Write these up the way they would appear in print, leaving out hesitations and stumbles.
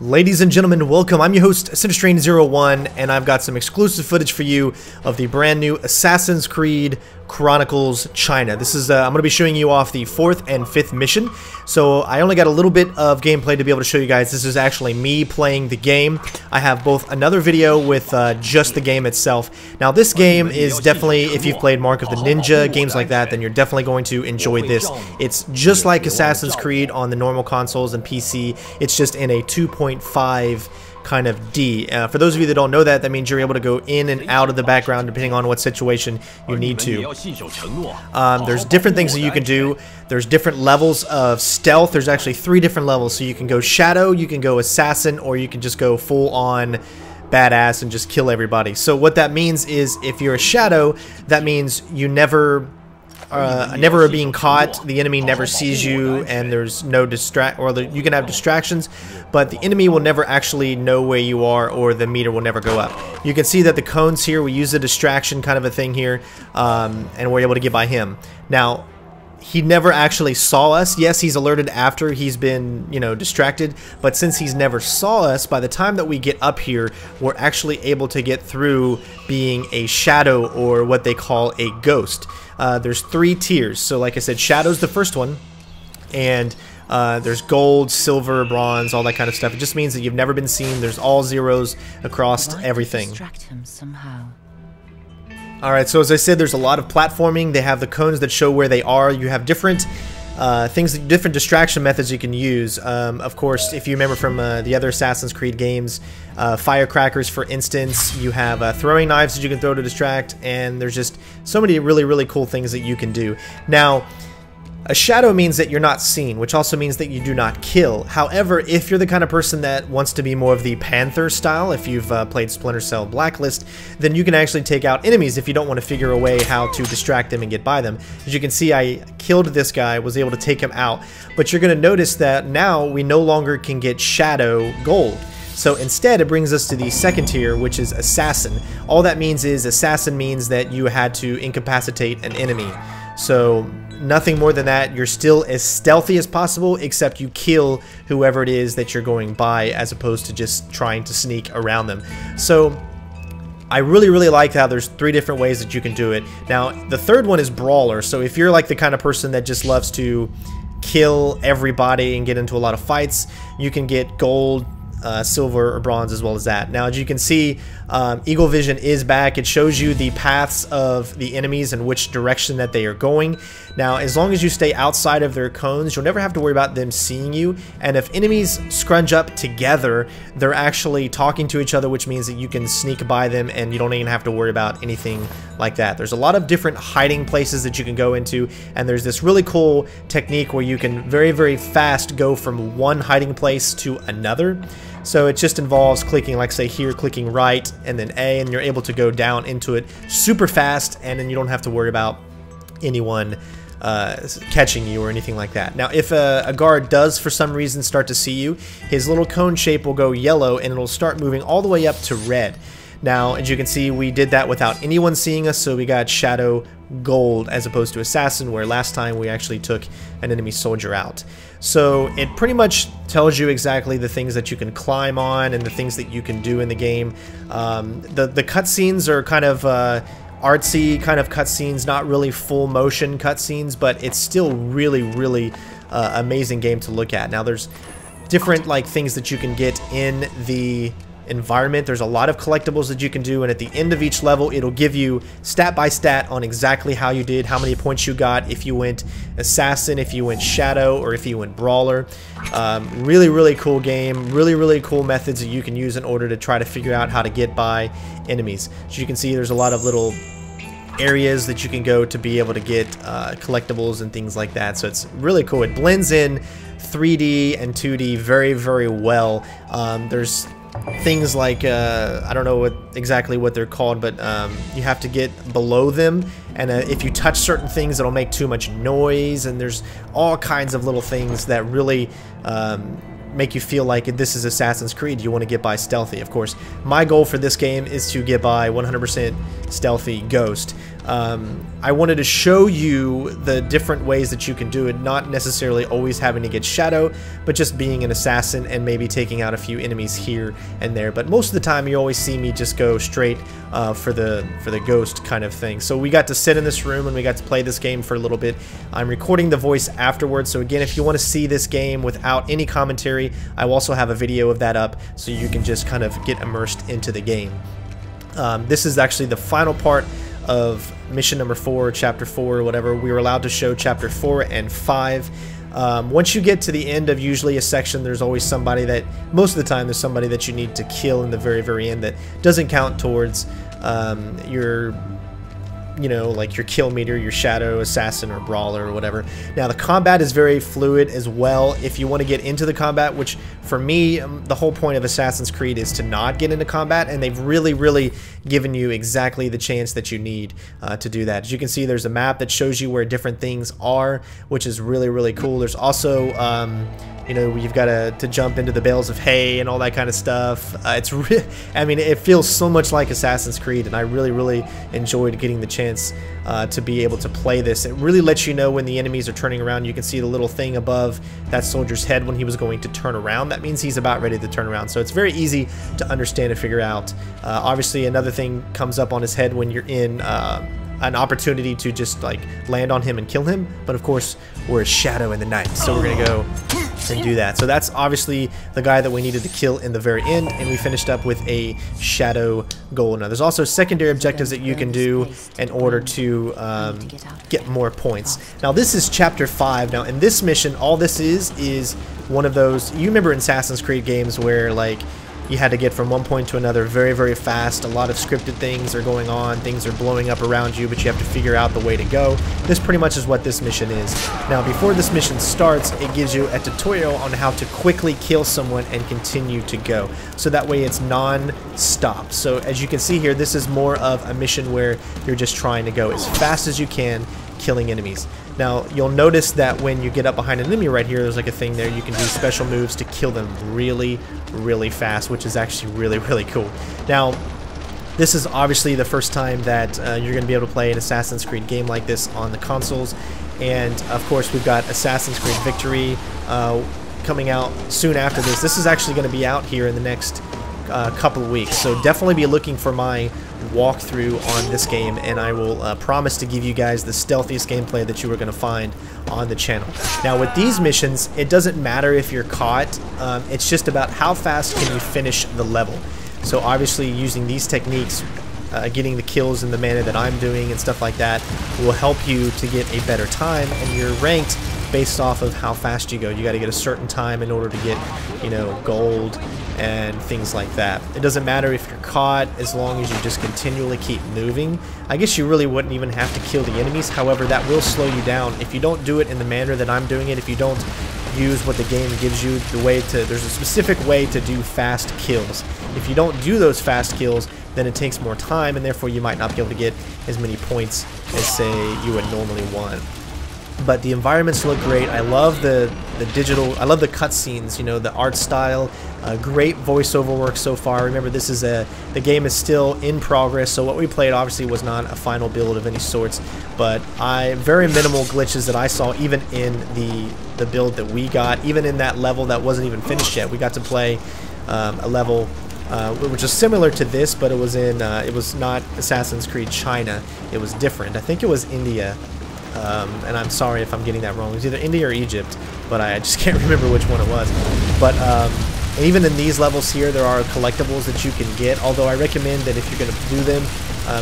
Ladies and gentlemen, welcome. I'm your host, CenterStrain01, and I've got some exclusive footage for you of the brand new Assassin's Creed Chronicles China. This is, I'm going to be showing you off the 4th and 5th mission. So I only got a little bit of gameplay to be able to show you guys. This is actually me playing the game. I have both another video with just the game itself. Now this game is definitely, if you've played Mark of the Ninja, games like that, then you're definitely going to enjoy this. It's just like Assassin's Creed on the normal consoles and PC. It's just in a 2.5 kind of D. For those of you that don't know that, that means you're able to go in and out of the background depending on what situation you need to. There's different things that you can do. There's different levels of stealth. There's actually 3 different levels. So you can go shadow, you can go assassin, or you can just go full on badass and just kill everybody. So what that means is if you're a shadow, that means you never are being caught, the enemy never sees you, and there's no you can have distractions, but the enemy will never actually know where you are, or the meter will never go up. You can see that the cones here, we use a distraction kind of a thing here, and we're able to get by him. Now, he never actually saw us. Yes, he's alerted after he's been, distracted, but since he's never saw us, by the time that we get up here, we're actually able to get through being a shadow, or what they call a ghost. There's 3 tiers. So like I said, shadow's the first one, and there's gold, silver, bronze, all that kind of stuff. It just means that you've never been seen. There's all zeros across everything. Distract him somehow. Alright, so as I said, there's a lot of platforming. They have the cones that show where they are. You have different different distraction methods you can use. Of course, if you remember from the other Assassin's Creed games, firecrackers, for instance, you have throwing knives that you can throw to distract, and there's just so many really cool things that you can do. Now, a shadow means that you're not seen, which also means that you do not kill. However, if you're the kind of person that wants to be more of the Panther style, if you've played Splinter Cell Blacklist, then you can actually take out enemies if you don't want to figure a way how to distract them and get by them. As you can see, I killed this guy, was able to take him out, but you're going to notice that now we no longer can get shadow gold. So instead, it brings us to the second tier, which is assassin. All that means is assassin means that you had to incapacitate an enemy. So nothing more than that. You're still as stealthy as possible, except you kill whoever it is that you're going by, as opposed to just trying to sneak around them. So I really like how there's 3 different ways that you can do it. Now, the third one is Brawler. So if you're like the kind of person that just loves to kill everybody and get into a lot of fights, you can get gold, silver, or bronze, as well as that. Now, as you can see, Eagle Vision is back. It shows you the paths of the enemies and which direction that they are going. Now, as long as you stay outside of their cones, you'll never have to worry about them seeing you. And if enemies scrunch up together, they're actually talking to each other, which means that you can sneak by them and you don't even have to worry about anything like that. There's a lot of different hiding places that you can go into, and there's this really cool technique where you can very fast go from one hiding place to another. So it just involves clicking, like say here, clicking right and then A, and you're able to go down into it super fast, and then you don't have to worry about anyone catching you or anything like that. Now, if a guard does for some reason start to see you, his little cone shape will go yellow and it'll start moving all the way up to red. Now, as you can see, we did that without anyone seeing us, so we got shadow gold as opposed to assassin, where last time we actually took an enemy soldier out. So it pretty much tells you exactly the things that you can climb on and the things that you can do in the game. The cutscenes are kind of artsy kind of cutscenes, not really full motion cutscenes, but it's still really amazing game to look at. Now, there's different things that you can get in the environment. There's a lot of collectibles that you can do, and at the end of each level, it'll give you stat by stat on exactly how you did, how many points you got, if you went assassin, if you went shadow, or if you went brawler. Really cool game. Really cool methods that you can use in order to try to figure out how to get by enemies. As you can see, there's a lot of little areas that you can go to be able to get collectibles and things like that. So it's really cool. It blends in 3D and 2D very well. There's things like I don't know exactly what they're called, but you have to get below them, and if you touch certain things, it'll make too much noise, and there's all kinds of little things that really make you feel like this is Assassin's Creed. You want to get by stealthy. Of course, my goal for this game is to get by 100% stealthy ghost. I wanted to show you the different ways that you can do it, not necessarily always having to get shadow, but just being an assassin and maybe taking out a few enemies here and there. But most of the time you always see me just go straight for the ghost kind of thing. So we got to sit in this room and we got to play this game for a little bit. I'm recording the voice afterwards, so again, if you want to see this game without any commentary, I will also have a video of that up so you can just kind of get immersed into the game. This is actually the final part of mission number 4, chapter 4, or whatever. We were allowed to show chapter 4 and 5. Once you get to the end of usually a section, there's always somebody that, most of the time, there's somebody that you need to kill in the very, very end that doesn't count towards your, you know, like your kill meter, your shadow, assassin, or brawler, or whatever. Now, the combat is very fluid as well. If you want to get into the combat, which for me, the whole point of Assassin's Creed is to not get into combat, and they've really, really given you exactly the chance that you need to do that. As you can see, there's a map that shows you where different things are, which is really, really cool. There's also you know, you've got to jump into the bales of hay and all that kind of stuff. I mean, it feels so much like Assassin's Creed, and I really, really enjoyed getting the chance to be able to play this. It really lets you know when the enemies are turning around. You can see the little thing above that soldier's head when he was going to turn around. That means he's about ready to turn around. So it's very easy to understand and figure out. Obviously, another thing comes up on his head when you're in an opportunity to just like land on him and kill him. But of course, we're a shadow in the night, so we're gonna go and do that. So that's obviously the guy that we needed to kill in the very end, and we finished up with a shadow goal. Now there's also secondary objectives that you can do in order to get more points. Now this is chapter 5. Now in this mission, all this is one of those, you remember in Assassin's Creed games where like you had to get from one point to another very, very fast. A lot of scripted things are going on. Things are blowing up around you, but you have to figure out the way to go. This pretty much is what this mission is. Now, before this mission starts, it gives you a tutorial on how to quickly kill someone and continue to go. So that way it's non-stop. So as you can see here, this is more of a mission where you're just trying to go as fast as you can, killing enemies. Now, you'll notice that when you get up behind an enemy right here, there's like a thing there. You can do special moves to kill them really, really fast, which is actually really, really cool. Now, this is obviously the first time that you're going to be able to play an Assassin's Creed game like this on the consoles. And, of course, we've got Assassin's Creed Victory coming out soon after this. This is actually going to be out here in the next couple of weeks. So definitely be looking for my walkthrough on this game, and I will promise to give you guys the stealthiest gameplay that you are going to find on the channel. Now with these missions, it doesn't matter if you're caught, it's just about how fast can you finish the level. So obviously using these techniques, getting the kills in the manner that I'm doing and stuff like that will help you to get a better time, and you're ranked based off of how fast you go. You got to get a certain time in order to get, you know, gold and things like that. It doesn't matter if you're caught, as long as you just continually keep moving. I guess you really wouldn't even have to kill the enemies. However, that will slow you down if you don't do it in the manner that I'm doing it. If you don't use what the game gives you, the way to, there's a specific way to do fast kills. If you don't do those fast kills, then it takes more time, and therefore you might not be able to get as many points as, say, you would normally want. But the environments look great. I love the digital, I love the cutscenes, you know, the art style. Great voiceover work so far. Remember, this is the game is still in progress, so what we played obviously was not a final build of any sorts, but very minimal glitches that I saw even in the build that we got, even in that level that wasn't even finished yet. We got to play a level which is similar to this, but it was in it was not Assassin's Creed China. It was different. I think it was India. And I'm sorry if I'm getting that wrong. It was either India or Egypt, but I just can't remember which one it was. But even in these levels here, there are collectibles that you can get, although I recommend that if you're going to do them,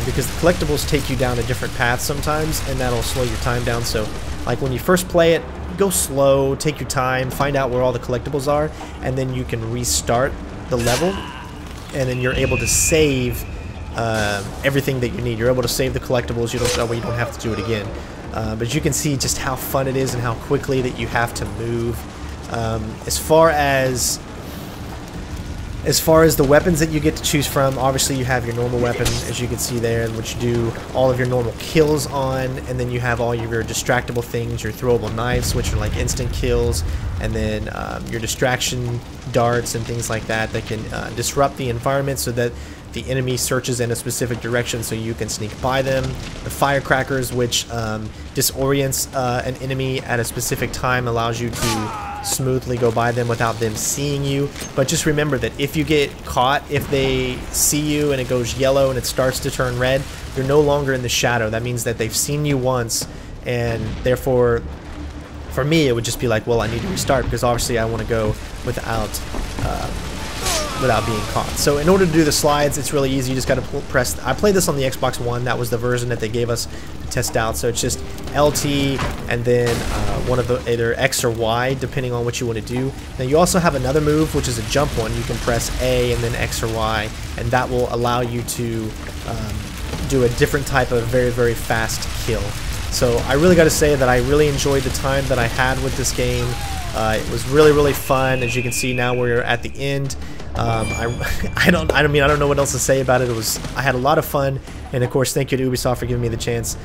because the collectibles take you down a different path sometimes, and that'll slow your time down. So like when you first play it, go slow, take your time, find out where all the collectibles are, and then you can restart the level, and then you're able to save everything that you need. You're able to save the collectibles. That way you don't have to do it again. But you can see just how fun it is and how quickly that you have to move. As far as As far as the weapons that you get to choose from, obviously you have your normal weapon, as you can see there, which you do all of your normal kills on, and then you have all of your distractible things, your throwable knives, which are like instant kills, and then your distraction darts and things like that that can disrupt the environment so that the enemy searches in a specific direction so you can sneak by them. The firecrackers, which disorients an enemy at a specific time, allows you to smoothly go by them without them seeing you. But just remember that if you get caught, if they see you and it goes yellow and it starts to turn red, you're no longer in the shadow. That means that they've seen you once, and therefore for me it would just be like, well, I need to restart, because obviously I want to go without being caught. So in order to do the slides, it's really easy. You just got to press. I played this on the Xbox One. That was the version that they gave us to test out. So it's just LT and then one of the either X or Y, depending on what you want to do. Now you also have another move, which is a jump one. You can press A and then X or Y, and that will allow you to do a different type of very, very fast kill. So I really got to say that I really enjoyed the time that I had with this game. It was really, really fun. As you can see, now we're at the end. I don't know what else to say about it. I had a lot of fun, and of course, thank you to Ubisoft for giving me the chance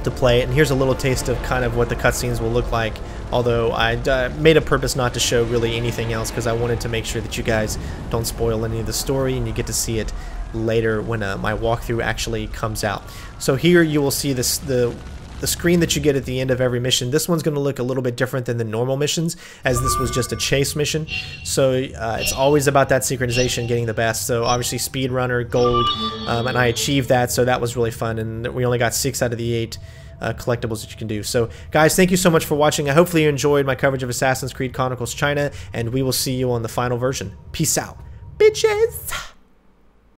to play it. And here's a little taste of kind of what the cutscenes will look like. Although I made a purpose not to show really anything else, because I wanted to make sure that you guys don't spoil any of the story, and you get to see it later when my walkthrough actually comes out. So here you will see this the screen that you get at the end of every mission. This one's going to look a little bit different than the normal missions, as this was just a chase mission. So it's always about that synchronization, getting the best. So obviously speedrunner, gold, and I achieved that, so that was really fun. And we only got 6 out of the 8 collectibles that you can do. So guys, thank you so much for watching. I hopefully you enjoyed my coverage of Assassin's Creed Chronicles China, and we will see you on the final version. Peace out, bitches!